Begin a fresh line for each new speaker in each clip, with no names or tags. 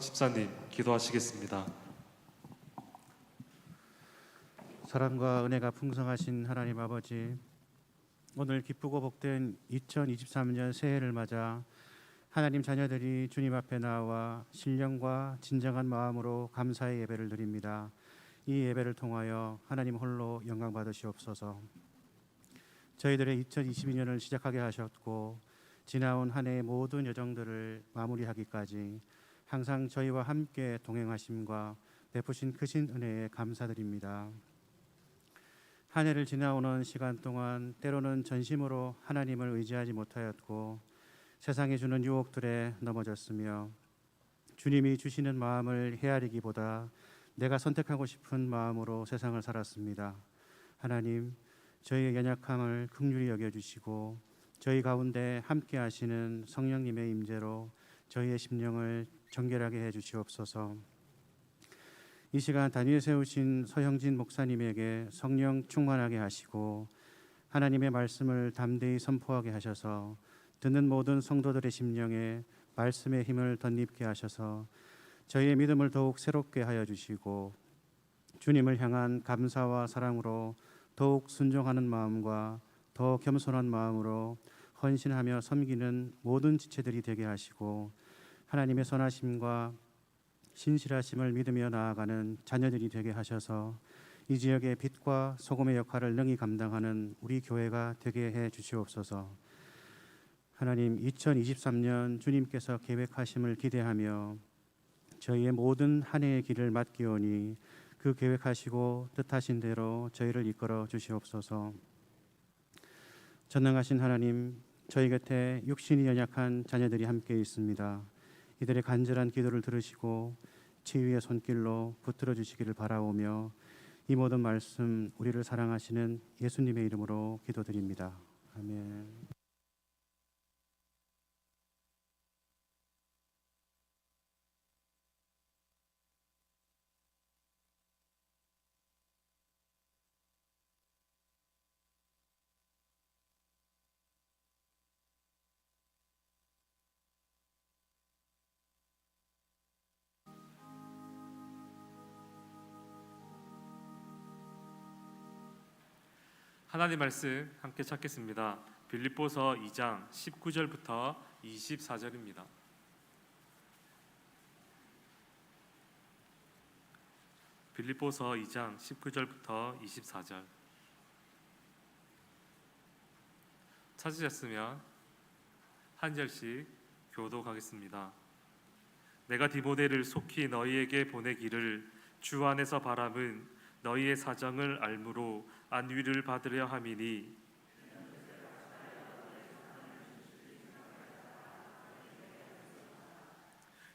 집사님 기도하시겠습니다.
사랑과 은혜가 풍성하신 하나님 아버지, 오늘 기쁘고 복된 2023년 새해를 맞아 하나님 자녀들이 주님 앞에 나와 신령과 진정한 마음으로 감사의 예배를 드립니다. 이 예배를 통하여 하나님 홀로 영광 받으시옵소서. 저희들의 2022년을 시작하게 하셨고 지나온 한 해의 모든 여정들을 마무리하기까지 항상 저희와 함께 동행하심과 베푸신 크신 은혜에 감사드립니다. 한 해를 지나오는 시간 동안 때로는 전심으로 하나님을 의지하지 못하였고 세상이 주는 유혹들에 넘어졌으며 주님이 주시는 마음을 헤아리기보다 내가 선택하고 싶은 마음으로 세상을 살았습니다. 하나님, 저희의 연약함을 긍휼히 여겨주시고 저희 가운데 함께 하시는 성령님의 임재로 저희의 심령을 정결하게 해주시옵소서. 이 시간 단위에 세우신 서형진 목사님에게 성령 충만하게 하시고 하나님의 말씀을 담대히 선포하게 하셔서 듣는 모든 성도들의 심령에 말씀의 힘을 덧입게 하셔서 저희의 믿음을 더욱 새롭게 하여 주시고 주님을 향한 감사와 사랑으로 더욱 순종하는 마음과 더 겸손한 마음으로 헌신하며 섬기는 모든 지체들이 되게 하시고 하나님의 선하심과 신실하심을 믿으며 나아가는 자녀들이 되게 하셔서 이 지역의 빛과 소금의 역할을 능히 감당하는 우리 교회가 되게 해 주시옵소서. 하나님, 2023년 주님께서 계획하심을 기대하며 저희의 모든 한 해의 길을 맡기오니 그 계획하시고 뜻하신 대로 저희를 이끌어 주시옵소서. 전능하신 하나님, 저희 곁에 육신이 연약한 자녀들이 함께 있습니다. 이들의 간절한 기도를 들으시고 치유의 손길로 붙들어 주시기를 바라오며 이 모든 말씀 우리를 사랑하시는 예수님의 이름으로 기도드립니다. 아멘.
하나님 말씀 함께 찾겠습니다. 빌립보서 2장 19절부터 24절입니다. 빌립보서 2장 19절부터 24절. 찾으셨으면 한 절씩 교독하겠습니다. 내가 디모데를 속히 너희에게 보내기를 주 안에서 바람은 너희의 사정을 알므로 안위를 받으려 함이니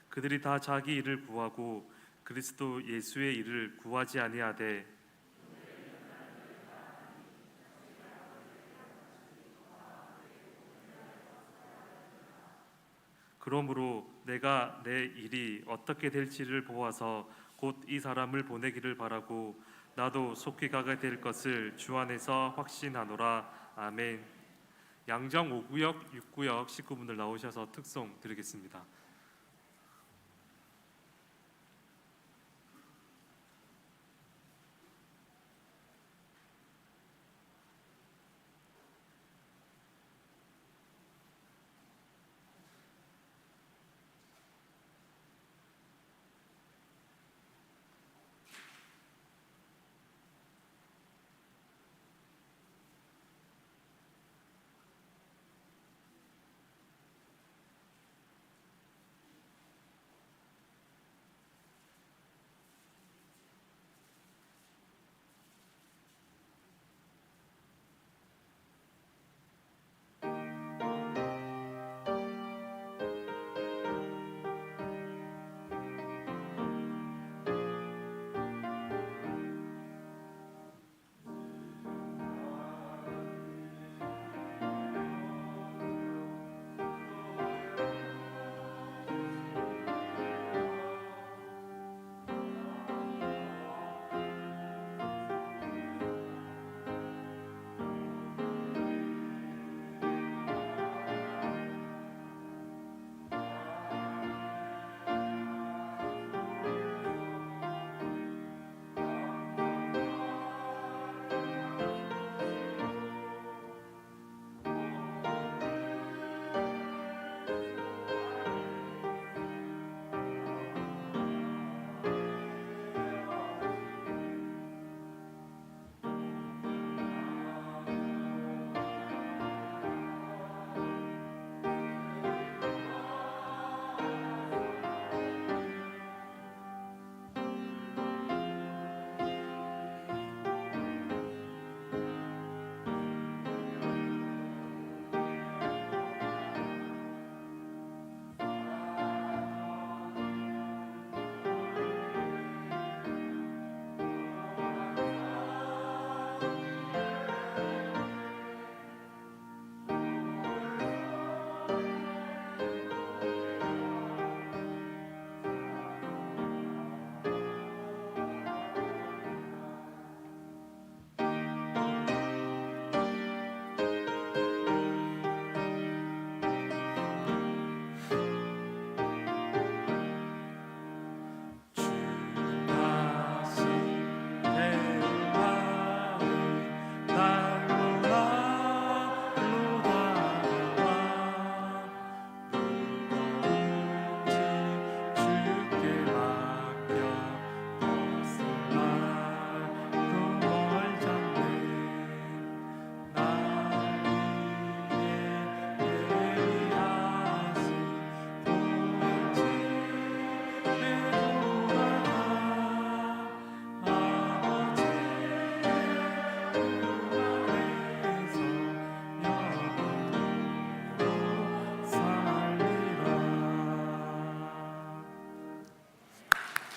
그들이 다 자기 일을 구하고 그리스도 예수의 일을 구하지 아니하되 그러므로 내가 내 일이 어떻게 될지를 보아서 곧 이 사람을 보내기를 바라고 나도 속히 가게 될 것을 주 안에서 확신하노라. 아멘. 양정 5구역, 6구역 19분들 나오셔서 특송 드리겠습니다.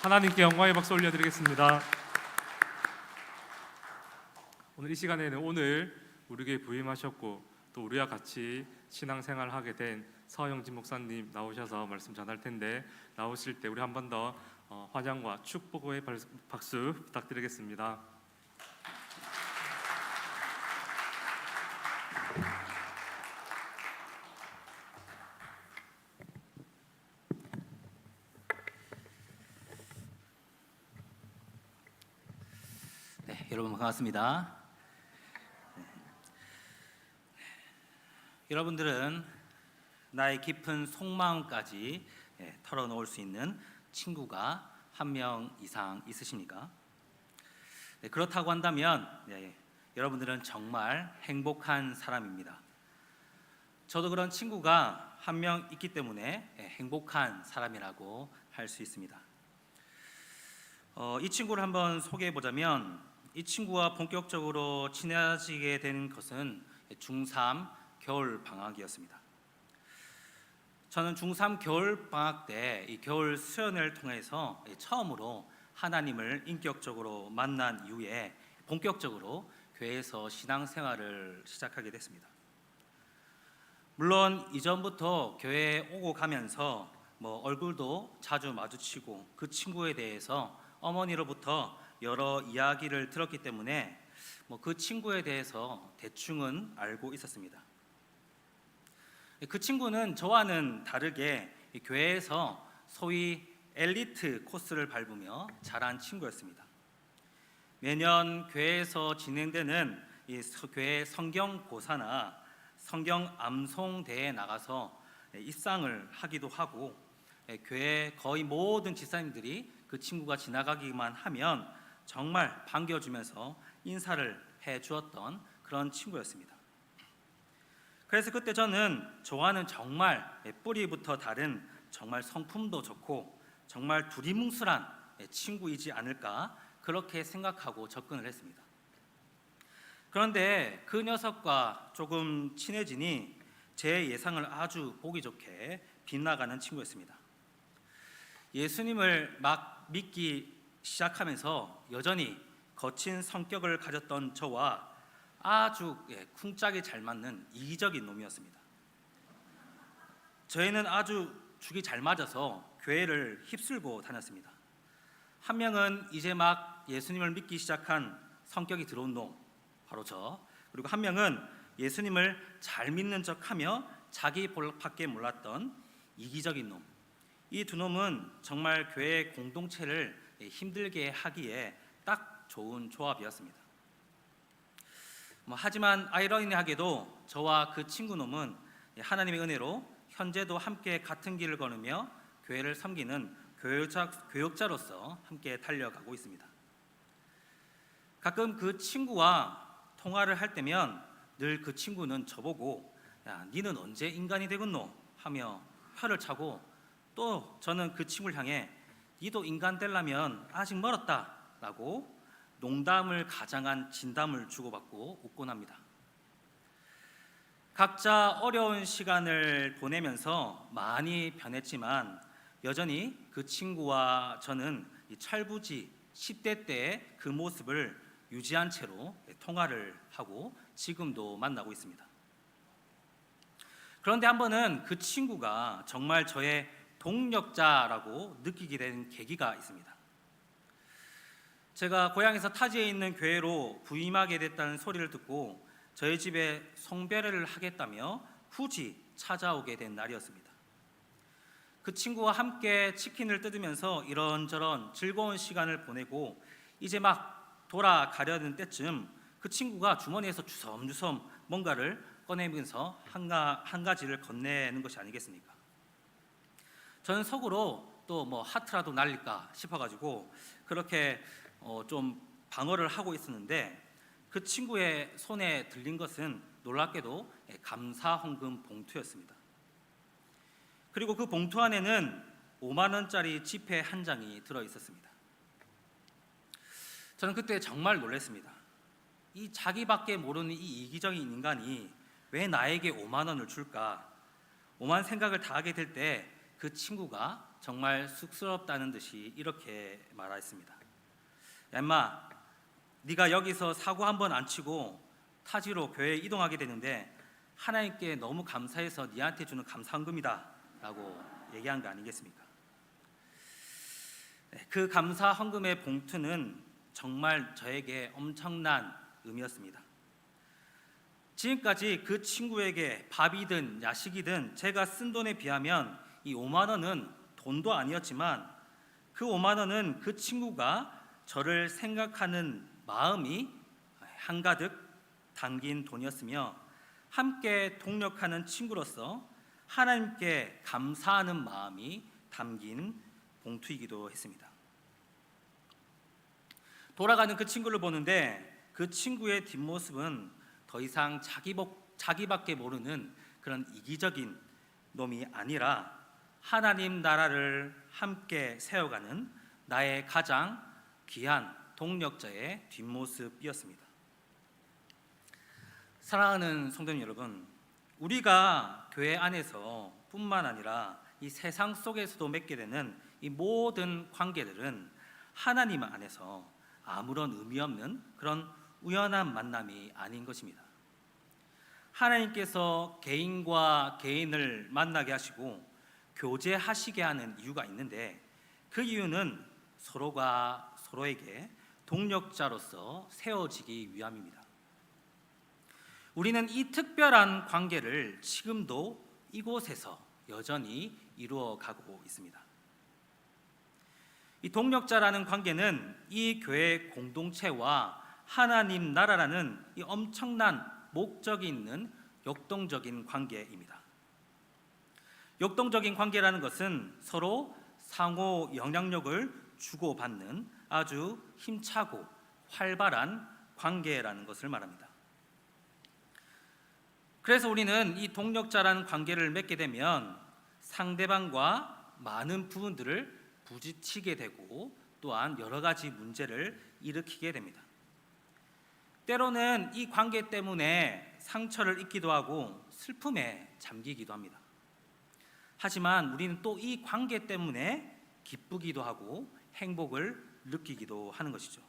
하나님께 영광의 박수 올려드리겠습니다. 오늘 이 시간에는 오늘 우리에게 부임하셨고 또 우리와 같이 신앙생활하게 된 서영진 목사님 나오셔서 말씀 전할 텐데, 나오실 때 우리 한 번 더 환영과 축복의 박수 부탁드리겠습니다.
네, 여러분 반갑습니다. 여러분들은 나의 깊은 속마음까지 털어놓을 수 있는 친구가 한 명 이상 있으십니까? 네, 그렇다고 한다면 여러분들은 정말 행복한 사람입니다. 저도 그런 친구가 한 명 있기 때문에 행복한 사람이라고 할 수 있습니다. 이 친구를 한번 소개해 보자면, 이 친구와 본격적으로 친해지게 된 것은 중3 겨울 방학이었습니다. 저는 중3 겨울 방학 때 이 겨울 수련회를 통해서 처음으로 하나님을 인격적으로 만난 이후에 본격적으로 교회에서 신앙생활을 시작하게 됐습니다. 물론 이전부터 교회에 오고 가면서 얼굴도 자주 마주치고 그 친구에 대해서 어머니로부터 여러 이야기를 들었기 때문에 그 친구에 대해서 대충은 알고 있었습니다. 그 친구는 저와는 다르게 교회에서 소위 엘리트 코스를 밟으며 자란 친구였습니다. 매년 교회에서 진행되는 교회 성경 고사나 성경 암송 대회에 나가서 입상을 하기도 하고, 교회 거의 모든 집사님들이 그 친구가 지나가기만 하면 정말 반겨주면서 인사를 해주었던 그런 친구였습니다. 그래서 그때 저는 저와는 정말 뿌리부터 다른, 정말 성품도 좋고 정말 두리뭉술한 친구이지 않을까, 그렇게 생각하고 접근을 했습니다. 그런데 그 녀석과 조금 친해지니 제 예상을 아주 보기 좋게 빗나가는 친구였습니다. 예수님을 막 믿기 시작하면서 여전히 거친 성격을 가졌던 저와 아주 쿵짝이 잘 맞는 이기적인 놈이었습니다. 저희는 아주 죽이 잘 맞아서 교회를 휩쓸고 다녔습니다. 한 명은 이제 막 예수님을 믿기 시작한 성격이 들어온 놈, 바로 저. 그리고 한 명은 예수님을 잘 믿는 척하며 자기 밖에 몰랐던 이기적인 놈. 이 두 놈은 정말 교회 공동체를 힘들게 하기에 딱 좋은 조합이었습니다. 하지만 아이러니하게도 저와 그 친구 놈은 하나님의 은혜로 현재도 함께 같은 길을 걸으며 교회를 섬기는 교역자로서 함께 달려가고 있습니다. 가끔 그 친구와 통화를 할 때면 늘 그 친구는 저보고 "야, 니는 언제 인간이 되겠노?" 하며 혀를 차고, 또 저는 그 친구를 향해 "니도 인간 되려면 아직 멀었다" 라고 농담을 가장한 진담을 주고받고 웃곤 합니다. 각자 어려운 시간을 보내면서 많이 변했지만 여전히 그 친구와 저는 이 철부지 10대 때의 그 모습을 유지한 채로 통화를 하고 지금도 만나고 있습니다. 그런데 한 번은 그 친구가 정말 저의 동력자라고 느끼게 된 계기가 있습니다. 제가 고향에서 타지에 있는 교회로 부임하게 됐다는 소리를 듣고 저희 집에 송별회를 하겠다며 굳이 찾아오게 된 날이었습니다. 그 친구와 함께 치킨을 뜯으면서 이런저런 즐거운 시간을 보내고 이제 막 돌아가려는 때쯤 그 친구가 주머니에서 주섬주섬 뭔가를 꺼내면서 한 가지를 건네는 것이 아니겠습니까? 저는 속으로 또 하트라도 날릴까 싶어가지고 그렇게 좀 방어를 하고 있었는데, 그 친구의 손에 들린 것은 놀랍게도 감사 헌금 봉투였습니다. 그리고 그 봉투 안에는 5만 원짜리 지폐 한 장이 들어 있었습니다. 저는 그때 정말 놀랐습니다. 이 자기밖에 모르는 이 이기적인 인간이 왜 나에게 5만 원을 줄까? 오만 생각을 다 하게 될 때 그 친구가 정말 쑥스럽다는 듯이 이렇게 말하였습니다. 야 임마, 네가 여기서 사고 한 번 안 치고 타지로 교회에 이동하게 되는데 하나님께 너무 감사해서 네한테 주는 감사헌금이다 라고 얘기한 거 아니겠습니까? 그 감사헌금의 봉투는 정말 저에게 엄청난 의미였습니다. 지금까지 그 친구에게 밥이든 야식이든 제가 쓴 돈에 비하면 이 5만 원은 돈도 아니었지만 그 5만 원은 그 친구가 저를 생각하는 마음이 한가득 담긴 돈이었으며 함께 동력하는 친구로서 하나님께 감사하는 마음이 담긴 봉투이기도 했습니다. 돌아가는 그 친구를 보는데 그 친구의 뒷모습은 더 이상 자기밖에 모르는 그런 이기적인 놈이 아니라 하나님 나라를 함께 세워가는 나의 가장 귀한 동력자의 뒷모습이었습니다. 사랑하는 성도님 여러분, 우리가 교회 안에서 뿐만 아니라 이 세상 속에서도 맺게 되는 이 모든 관계들은 하나님 안에서 아무런 의미 없는 그런 우연한 만남이 아닌 것입니다. 하나님께서 개인과 개인을 만나게 하시고 교제하시게 하는 이유가 있는데 그 이유는 서로가 서로에게 동력자로서 세워지기 위함입니다. 우리는 이 특별한 관계를 지금도 이곳에서 여전히 이루어가고 있습니다. 이 동력자라는 관계는 이 교회 공동체와 하나님 나라라는 이 엄청난 목적이 있는 역동적인 관계입니다. 역동적인 관계라는 것은 서로 상호 영향력을 주고받는 아주 힘차고 활발한 관계라는 것을 말합니다. 그래서 우리는 이 동력자라는 관계를 맺게 되면 상대방과 많은 부분들을 부딪히게 되고 또한 여러 가지 문제를 일으키게 됩니다. 때로는 이 관계 때문에 상처를 입기도 하고 슬픔에 잠기기도 합니다. 하지만 우리는 또 이 관계 때문에 기쁘기도 하고 행복을 느끼기도 하는 것이죠.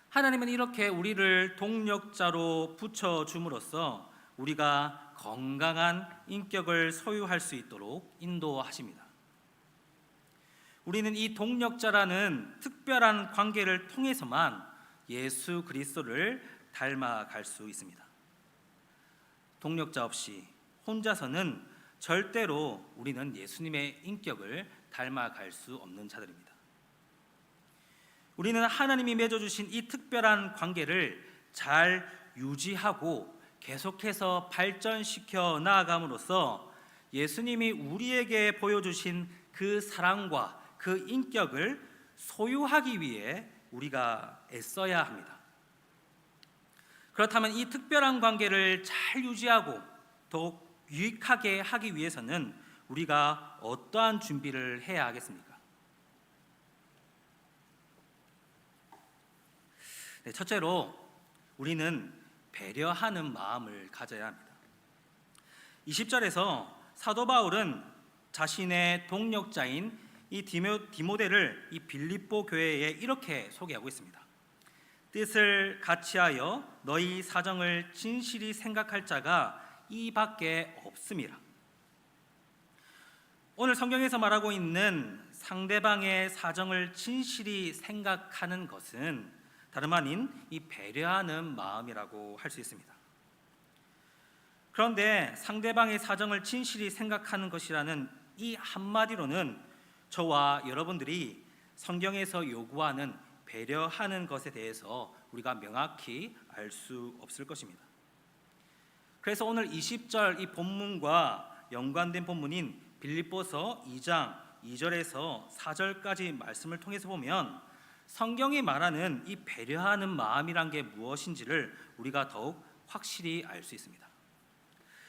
하나님은 이렇게 우리를 동력자로 붙여줌으로써 우리가 건강한 인격을 소유할 수 있도록 인도하십니다. 우리는 이 동력자라는 특별한 관계를 통해서만 예수 그리스도를 닮아갈 수 있습니다. 동력자 없이 혼자서는 절대로 우리는 예수님의 인격을 닮아갈 수 없는 자들입니다. 우리는 하나님이 맺어주신 이 특별한 관계를 잘 유지하고 계속해서 발전시켜 나아감으로써 예수님이 우리에게 보여주신 그 사랑과 그 인격을 소유하기 위해 우리가 애써야 합니다. 그렇다면 이 특별한 관계를 잘 유지하고 더욱 유익하게 하기 위해서는 우리가 어떠한 준비를 해야 하겠습니까? 네, 첫째로 우리는 배려하는 마음을 가져야 합니다. 20절에서 사도 바울은 자신의 동력자인 이 디모데를 이 빌립보 교회에 이렇게 소개하고 있습니다. 뜻을 같이하여 너희 사정을 진실히 생각할 자가 이밖에 없음이라. 오늘 성경에서 말하고 있는 상대방의 사정을 진실히 생각하는 것은 다름 아닌 이 배려하는 마음이라고 할 수 있습니다. 그런데 상대방의 사정을 진실히 생각하는 것이라는 이 한마디로는 저와 여러분들이 성경에서 요구하는 배려하는 것에 대해서 우리가 명확히 알 수 없을 것입니다. 그래서 오늘 20절 이 본문과 연관된 본문인 빌립보서 2장 2절에서 4절까지 말씀을 통해서 보면 성경이 말하는 이 배려하는 마음이란 게 무엇인지를 우리가 더욱 확실히 알 수 있습니다.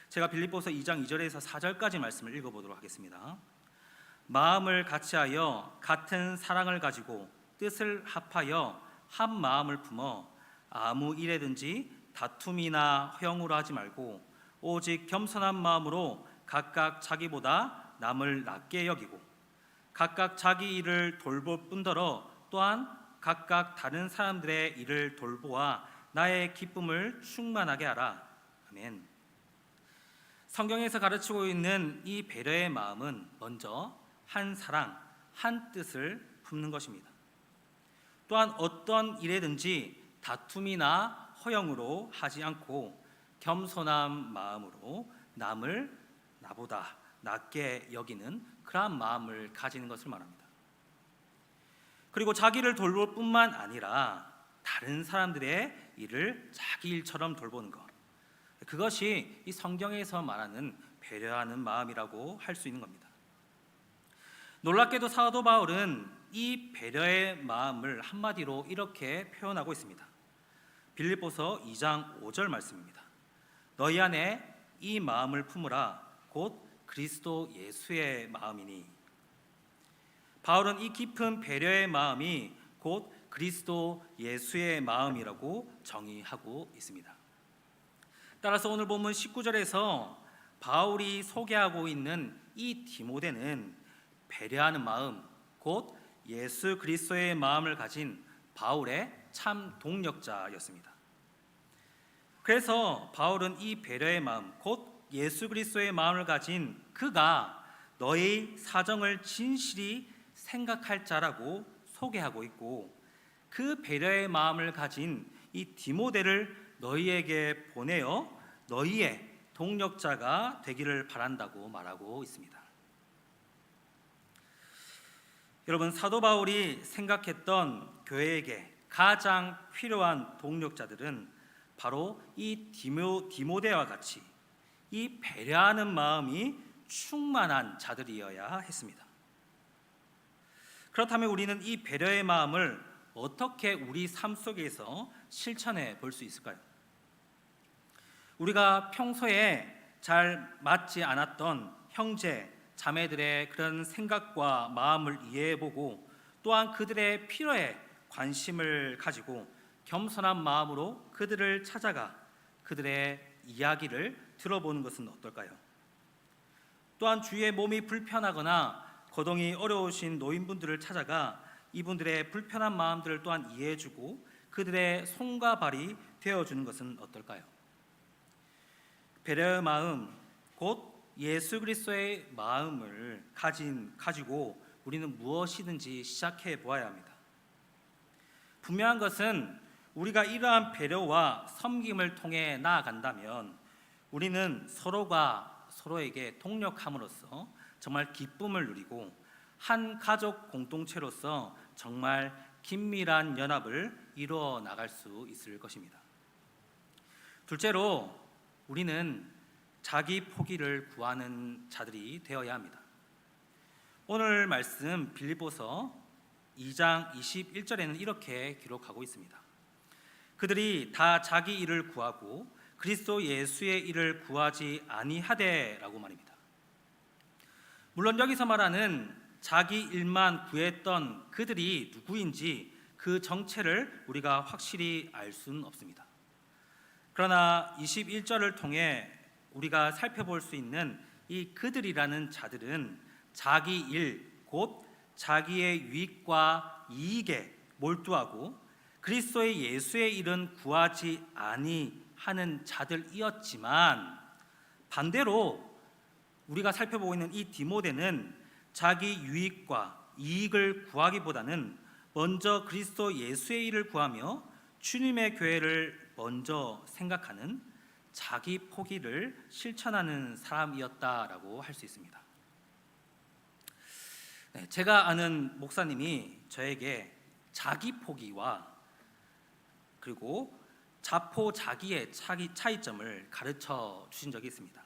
제가 빌립보서 2장 2절에서 4절까지 말씀을 읽어보도록 하겠습니다. 마음을 같이하여 같은 사랑을 가지고 뜻을 합하여 한 마음을 품어 아무 일에든지 다툼이나 허영으로 하지 말고 오직 겸손한 마음으로 각각 자기보다 남을 낮게 여기고 각각 자기 일을 돌볼 뿐더러 또한 각각 다른 사람들의 일을 돌보아 나의 기쁨을 충만하게 하라. 아멘. 성경에서 가르치고 있는 이 배려의 마음은 먼저 한 사랑, 한 뜻을 품는 것입니다. 또한 어떤 일에든지 다툼이나 허영으로 하지 않고 겸손한 마음으로 남을 나보다 낮게 여기는 그러한 마음을 가지는 것을 말합니다. 그리고 자기를 돌볼 뿐만 아니라 다른 사람들의 일을 자기 일처럼 돌보는 것, 그것이 이 성경에서 말하는 배려하는 마음이라고 할 수 있는 겁니다. 놀랍게도 사도 바울은 이 배려의 마음을 한마디로 이렇게 표현하고 있습니다. 빌립보서 2장 5절 말씀입니다. 너희 안에 이 마음을 품으라. 곧 그리스도 예수의 마음이니. 바울은 이 깊은 배려의 마음이 곧 그리스도 예수의 마음이라고 정의하고 있습니다. 따라서 오늘 본문 19절에서 바울이 소개하고 있는 이 디모데는 배려하는 마음, 곧 예수 그리스도의 마음을 가진 바울의 참 동력자였습니다. 그래서 바울은 이 배려의 마음, 곧 예수 그리스도의 마음을 가진 그가 너의 사정을 진실히 생각할 자라고 소개하고 있고, 그 배려의 마음을 가진 이 디모데를 너희에게 보내어 너희의 동력자가 되기를 바란다고 말하고 있습니다. 여러분, 사도 바울이 생각했던 교회에게 가장 필요한 동력자들은 바로 이 디모데와 같이 이 배려하는 마음이 충만한 자들이어야 했습니다. 그렇다면 우리는 이 배려의 마음을 어떻게 우리 삶 속에서 실천해 볼 수 있을까요? 우리가 평소에 잘 맞지 않았던 형제, 자매들의 그런 생각과 마음을 이해해보고 또한 그들의 필요에 관심을 가지고 겸손한 마음으로 그들을 찾아가 그들의 이야기를 들어보는 것은 어떨까요? 또한 주위의 몸이 불편하거나 거동이 어려우신 노인분들을 찾아가 이분들의 불편한 마음들을 또한 이해해주고 그들의 손과 발이 되어주는 것은 어떨까요? 배려의 마음, 곧 예수 그리스도의 마음을 가지고 우리는 무엇이든지 시작해 보아야 합니다. 분명한 것은 우리가 이러한 배려와 섬김을 통해 나아간다면 우리는 서로가 서로에게 동력함으로써 정말 기쁨을 누리고 한 가족 공동체로서 정말 긴밀한 연합을 이루어 나갈 수 있을 것입니다. 둘째로 우리는 자기 포기를 구하는 자들이 되어야 합니다. 오늘 말씀 빌립보서 2장 21절에는 이렇게 기록하고 있습니다. 그들이 다 자기 일을 구하고 그리스도 예수의 일을 구하지 아니하되라고 말입니다. 물론 여기서 말하는 자기 일만 구했던 그들이 누구인지 그 정체를 우리가 확실히 알 수는 없습니다. 그러나 21절을 통해 우리가 살펴볼 수 있는 이 그들이라는 자들은 자기 일, 곧 자기의 유익과 이익에 몰두하고 그리스도의 예수의 일은 구하지 아니하는 자들이었지만, 반대로 우리가 살펴보고 있는 이 디모데는 자기 유익과 이익을 구하기보다는 먼저 그리스도 예수의 일을 구하며 주님의 교회를 먼저 생각하는 자기 포기를 실천하는 사람이었다라고 할 수 있습니다. 제가 아는 목사님이 저에게 자기 포기와 그리고 자포자기의 차이점을 가르쳐 주신 적이 있습니다.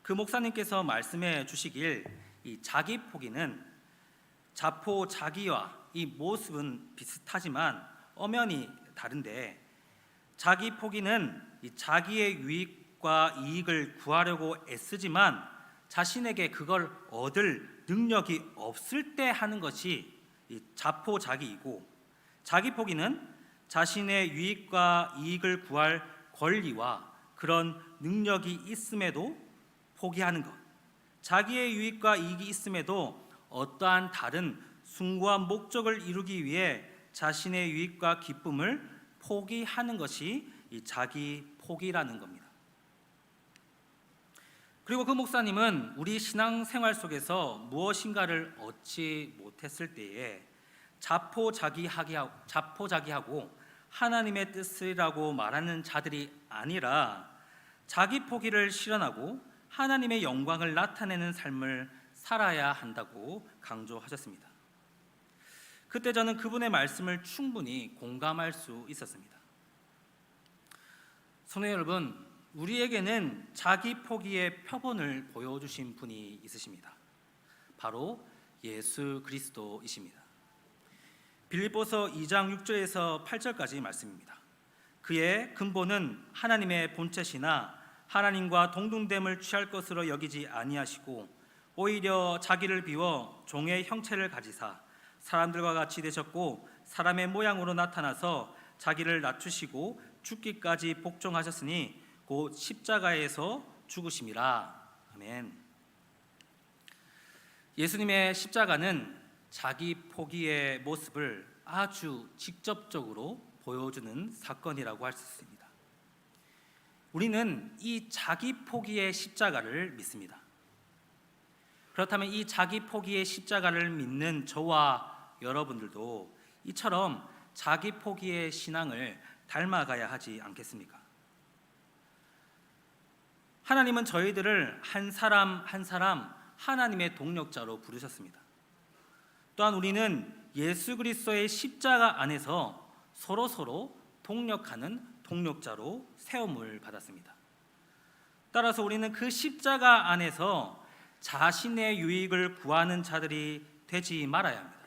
그 목사님께서 말씀해 주시길 이 자기 포기는 자포자기와 이 모습은 비슷하지만 엄연히 다른데, 자기 포기는 이 자기의 유익과 이익을 구하려고 애쓰지만 자신에게 그걸 얻을 능력이 없을 때 하는 것이 이 자포자기이고, 자기 포기는 자신의 유익과 이익을 구할 권리와 그런 능력이 있음에도 포기하는 것, 자기의 유익과 이익이 있음에도 어떠한 다른 숭고한 목적을 이루기 위해 자신의 유익과 기쁨을 포기하는 것이 이 자기 포기라는 겁니다. 그리고 그 목사님은 우리 신앙생활 속에서 무엇인가를 얻지 못했을 때에 자포자기하고 하나님의 뜻이라고 말하는 자들이 아니라 자기 포기를 실현하고 하나님의 영광을 나타내는 삶을 살아야 한다고 강조하셨습니다. 그때 저는 그분의 말씀을 충분히 공감할 수 있었습니다. 성도 여러분, 우리에게는 자기 포기의 표본을 보여주신 분이 있으십니다. 바로 예수 그리스도이십니다. 빌립보서 2장 6절에서 8절까지 말씀입니다. 그의 근본은 하나님의 본체시나 하나님과 동등됨을 취할 것으로 여기지 아니하시고 오히려 자기를 비워 종의 형체를 가지사 사람들과 같이 되셨고 사람의 모양으로 나타나서 자기를 낮추시고 죽기까지 복종하셨으니 곧 십자가에서 죽으심이라. 아멘. 예수님의 십자가는 자기 포기의 모습을 아주 직접적으로 보여주는 사건이라고 할 수 있습니다. 우리는 이 자기 포기의 십자가를 믿습니다. 그렇다면 이 자기 포기의 십자가를 믿는 저와 여러분들도 이처럼 자기 포기의 신앙을 닮아가야 하지 않겠습니까? 하나님은 저희들을 한 사람 한 사람 하나님의 동력자로 부르셨습니다. 또한 우리는 예수 그리스도의 십자가 안에서 서로 동력하는 동력자로 세움을 받았습니다. 따라서 우리는 그 십자가 안에서 자신의 유익을 구하는 자들이 되지 말아야 합니다.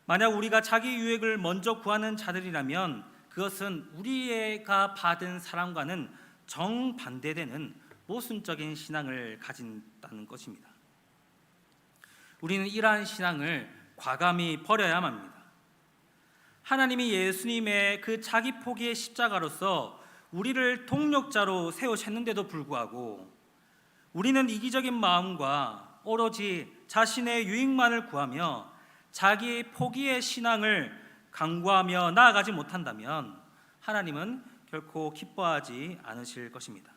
만약 우리가 자기 유익을 먼저 구하는 자들이라면 그것은 우리가 받은 사랑과는 정반대되는 모순적인 신앙을 가진다는 것입니다. 우리는 이러한 신앙을 과감히 버려야만 합니다. 하나님이 예수님의 그 자기 포기의 십자가로서 우리를 동력자로 세우셨는데도 불구하고 우리는 이기적인 마음과 오로지 자신의 유익만을 구하며 자기 포기의 신앙을 강구하며 나아가지 못한다면 하나님은 결코 기뻐하지 않으실 것입니다.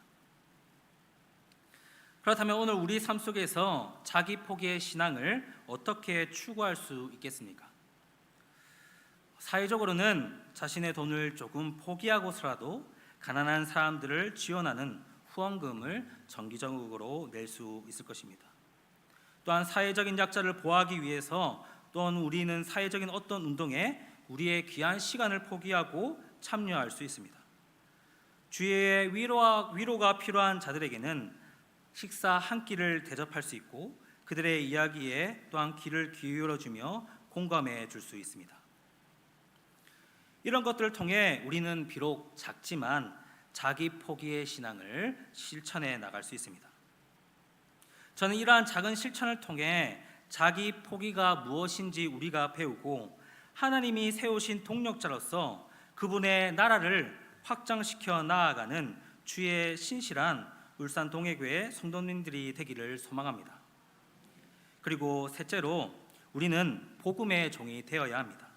그렇다면 오늘 우리 삶 속에서 자기 포기의 신앙을 어떻게 추구할 수 있겠습니까? 사회적으로는 자신의 돈을 조금 포기하고서라도 가난한 사람들을 지원하는 후원금을 정기적으로 낼 수 있을 것입니다. 또한 사회적인 약자를 보호하기 위해서 또한 우리는 사회적인 어떤 운동에 우리의 귀한 시간을 포기하고 참여할 수 있습니다. 주위의 위로가 필요한 자들에게는 식사 한 끼를 대접할 수 있고 그들의 이야기에 또한 귀를 기울여주며 공감해 줄 수 있습니다. 이런 것들을 통해 우리는 비록 작지만 자기 포기의 신앙을 실천해 나갈 수 있습니다. 저는 이러한 작은 실천을 통해 자기 포기가 무엇인지 우리가 배우고 하나님이 세우신 동력자로서 그분의 나라를 확장시켜 나아가는 주의 신실한 울산 동해교회 성도님들이 되기를 소망합니다. 그리고 셋째로 우리는 복음의 종이 되어야 합니다.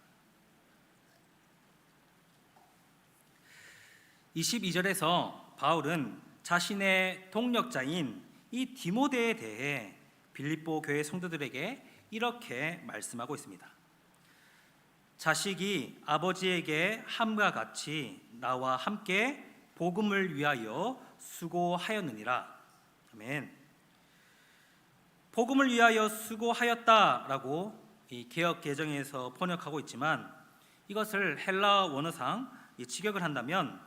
22절에서 바울은 자신의 동력자인 이 디모데에 대해 빌립보 교회 성도들에게 이렇게 말씀하고 있습니다. 자식이 아버지에게 함과 같이 나와 함께 복음을 위하여 수고하였느니라. 아멘. 복음을 위하여 수고하였다라고 이 개역 개정에서 번역하고 있지만 이것을 헬라 원어상 직역을 한다면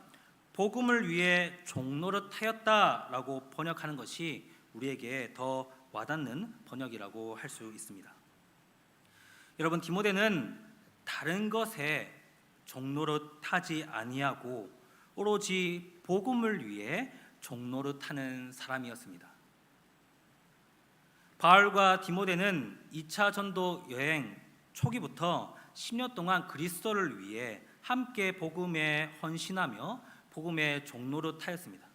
복음을 위해 종노릇하였다라고 번역하는 것이 우리에게 더 와닿는 번역이라고 할 수 있습니다. 여러분, 디모데는 다른 것에 종노릇하지 아니하고 오로지 복음을 위해 종노릇하는 사람이었습니다. 바울과 디모데는 2차 전도 여행 초기부터 10년 동안 그리스도를 위해 함께 복음에 헌신하며 복음의 종노릇하였습니다.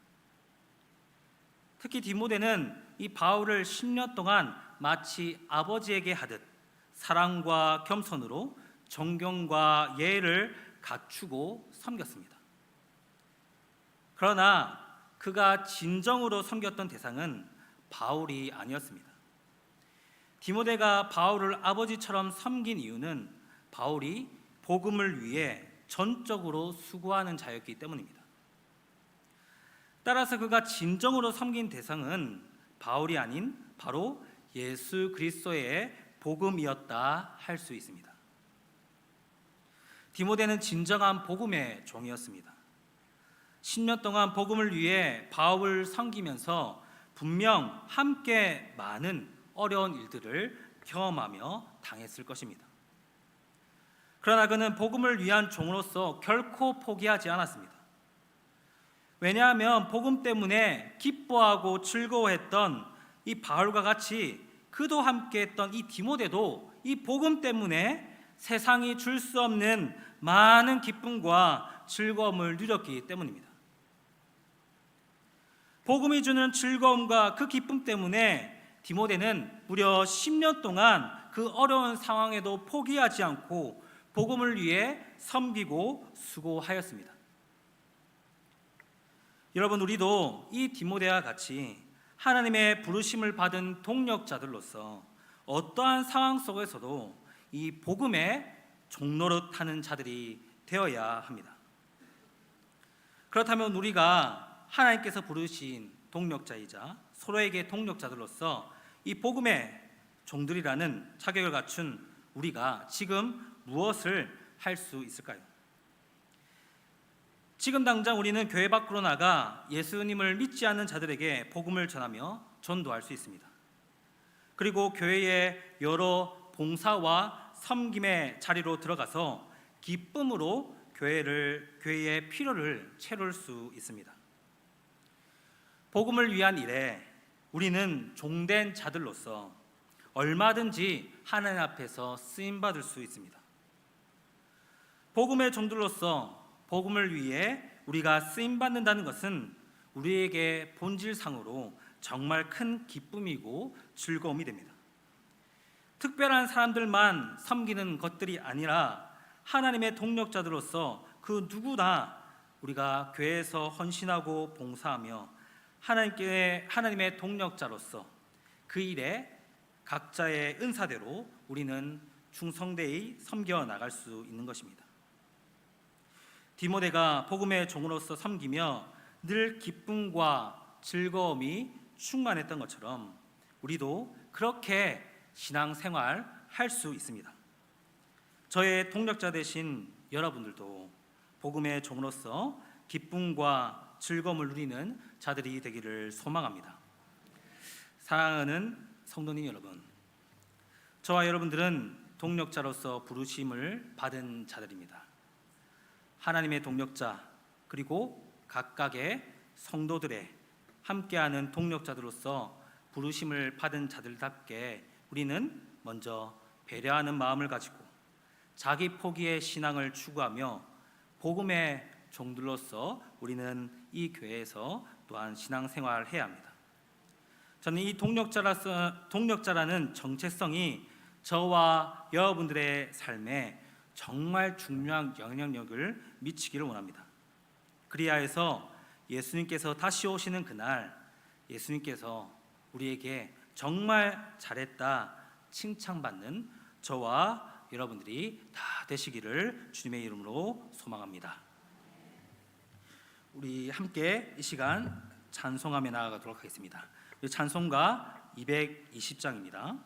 특히 디모데는 이 바울을 10년 동안 마치 아버지에게 하듯 사랑과 겸손으로 존경과 예의를 갖추고 섬겼습니다. 그러나 그가 진정으로 섬겼던 대상은 바울이 아니었습니다. 디모데가 바울을 아버지처럼 섬긴 이유는 바울이 복음을 위해 전적으로 수고하는 자였기 때문입니다. 따라서 그가 진정으로 섬긴 대상은 바울이 아닌 바로 예수 그리스도의 복음이었다 할 수 있습니다. 디모데는 진정한 복음의 종이었습니다. 10년 동안 복음을 위해 바울을 섬기면서 분명 함께 많은 어려운 일들을 경험하며 당했을 것입니다. 그러나 그는 복음을 위한 종으로서 결코 포기하지 않았습니다. 왜냐하면 복음 때문에 기뻐하고 즐거워했던 이 바울과 같이 그도 함께했던 이 디모데도 이 복음 때문에 세상이 줄 수 없는 많은 기쁨과 즐거움을 누렸기 때문입니다. 복음이 주는 즐거움과 그 기쁨 때문에 디모데는 무려 10년 동안 그 어려운 상황에도 포기하지 않고 복음을 위해 섬기고 수고하였습니다. 여러분, 우리도 이 디모데와 같이 하나님의 부르심을 받은 동력자들로서 어떠한 상황 속에서도 이 복음의 종노릇하는 자들이 되어야 합니다. 그렇다면 우리가 하나님께서 부르신 동력자이자 서로에게 동력자들로서 이 복음의 종들이라는 자격을 갖춘 우리가 지금 무엇을 할 수 있을까요? 지금 당장 우리는 교회 밖으로 나가 예수님을 믿지 않는 자들에게 복음을 전하며 전도할 수 있습니다. 그리고 교회의 여러 봉사와 섬김의 자리로 들어가서 기쁨으로 교회의 필요를 채울 수 있습니다. 복음을 위한 일에 우리는 종된 자들로서 얼마든지 하나님 앞에서 쓰임받을 수 있습니다. 복음의 종들로서 복음을 위해 우리가 쓰임받는다는 것은 우리에게 본질상으로 정말 큰 기쁨이고 즐거움이 됩니다. 특별한 사람들만 섬기는 것들이 아니라 하나님의 동력자들로서 그 누구나 우리가 교회에서 헌신하고 봉사하며 하나님의 동력자로서 그 일에 각자의 은사대로 우리는 충성되이 섬겨 나갈 수 있는 것입니다. 디모데가 복음의 종으로서 섬기며 늘 기쁨과 즐거움이 충만했던 것처럼 우리도 그렇게 신앙생활 할 수 있습니다. 저의 동력자 되신 여러분들도 복음의 종으로서 기쁨과 즐거움을 누리는 자들이 되기를 소망합니다. 사랑하는 성도님 여러분, 저와 여러분들은 동력자로서 부르심을 받은 자들입니다. 하나님의 동력자 그리고 각각의 성도들의 함께하는 동력자들로서 부르심을 받은 자들답게 우리는 먼저 배려하는 마음을 가지고 자기 포기의 신앙을 추구하며 복음의 종들로서 우리는 이 교회에서 또한 신앙생활을 해야 합니다. 저는 이 동력자라는 정체성이 저와 여러분들의 삶에 정말 중요한 영향력을 미치기를 원합니다. 그리하여서 예수님께서 다시 오시는 그날 예수님께서 우리에게 정말 잘했다 칭찬받는 저와 여러분들이 다 되시기를 주님의 이름으로 소망합니다. 우리 함께 이 시간 찬송하며 나아가도록 하겠습니다. 찬송가 220장입니다.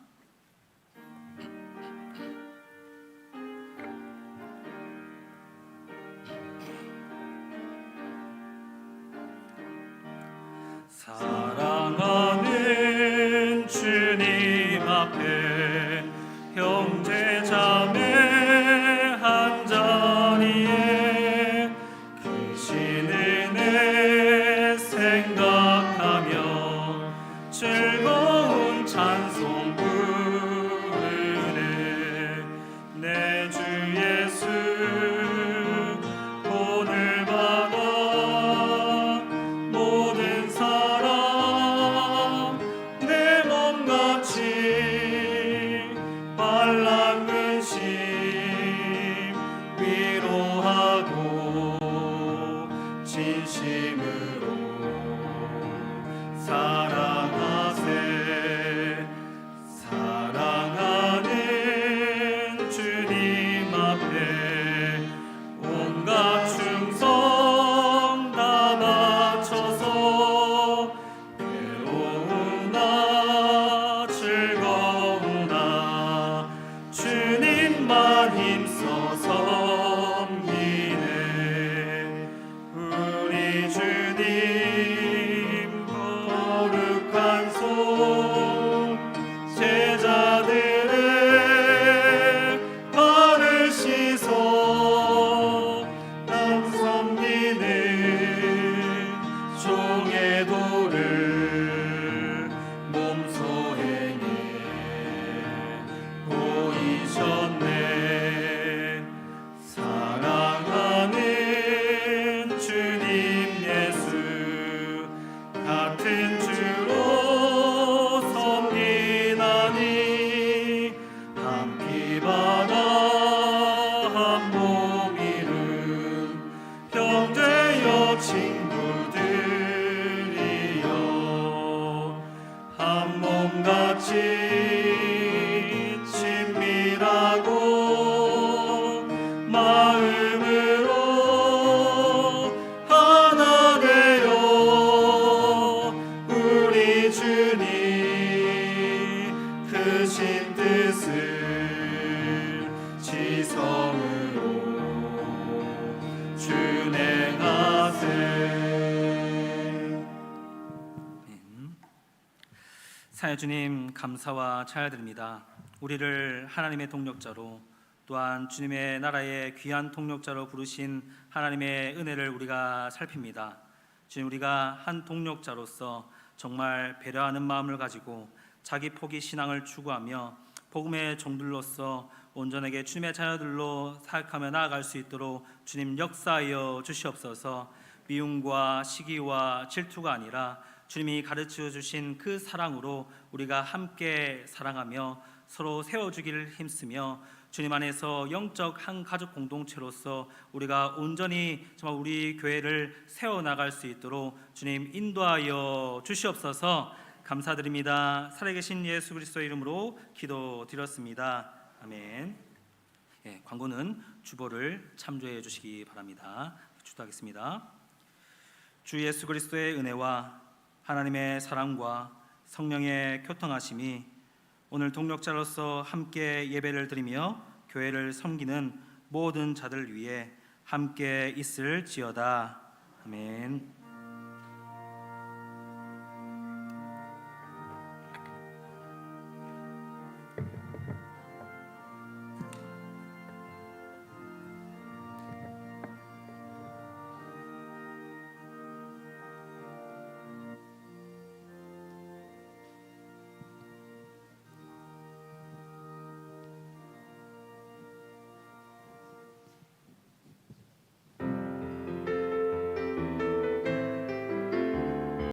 사랑하는 주님 앞에 형제 자매 한 자리에 크신 은혜 생각하며 즐거운 찬송 부르네. 내 주 예수 오늘 받아 모든 사랑 주님만 힘써 섬기네. 우리 주님 거룩한 손 제자들의 발을 씻어 남 섬기는 종의 도를 몸소 행해 보이셨네. 사랑하는 주님 예수 같은 주로 섬기나니 한 피바다 한 몸 이룬 형제여 친구들이여 한 몸같이 친밀하고 마음으로 하나 되어 우리 주님 크신 뜻을 지성으로 준행하세.
사여주님 감사와 찬양드립니다. 우리를 하나님의 동력자로 또한 주님의 나라의 귀한 동력자로 부르신 하나님의 은혜를 우리가 살핍니다. 주님, 우리가 한 동력자로서 정말 배려하는 마음을 가지고 자기 포기 신앙을 추구하며 복음의 종들로서 온전하게 주님의 자녀들로 사역하며 나아갈 수 있도록 주님 역사하여 주시옵소서. 미움과 시기와 질투가 아니라 주님이 가르쳐 주신 그 사랑으로 우리가 함께 사랑하며 서로 세워주기를 힘쓰며 주님 안에서 영적 한 가족 공동체로서 우리가 온전히 정말 우리 교회를 세워나갈 수 있도록 주님 인도하여 주시옵소서. 감사드립니다. 살아계신 예수 그리스도의 이름으로 기도드렸습니다. 아멘. 광고는 주보를 참조해 주시기 바랍니다. 기도하겠습니다. 주 예수 그리스도의 은혜와 하나님의 사랑과 성령의 교통하심이 오늘 동력자로서 함께 예배를 드리며 교회를 섬기는 모든 자들 위해 함께 있을지어다. 아멘.